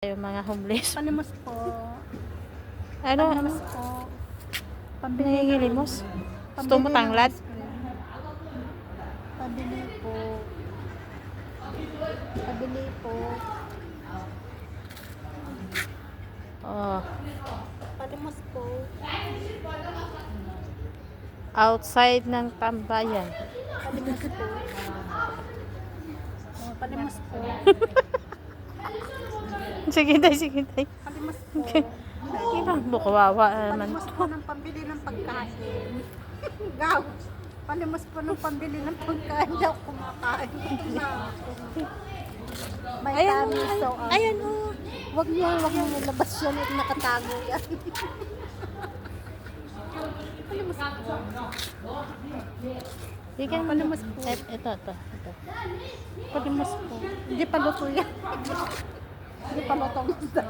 Yung mga homeless. Palimos po. Ano? Palimos po. Nangingilimos? Gusto mo tanglad? Pabili po. Pabili po. Oh. Palimos po. Outside ng tambayan. Palimos po. Oh, palimos po. Sige tay, sige tay. Palimos po. Ibang mo kawawa naman. Palimos po ng pambili ng pagkain. Gaw. Palimos po ng pambili ng pagkain. Daw kumakain. May Ayan, tummy, so ayan oh. wag niyo nilabas yan at nakatago yan. Palimos po. Bigyan mo. Palimos po. Ito. Palimos po. Hindi pa luto yan. Hindi pa luto ang isda.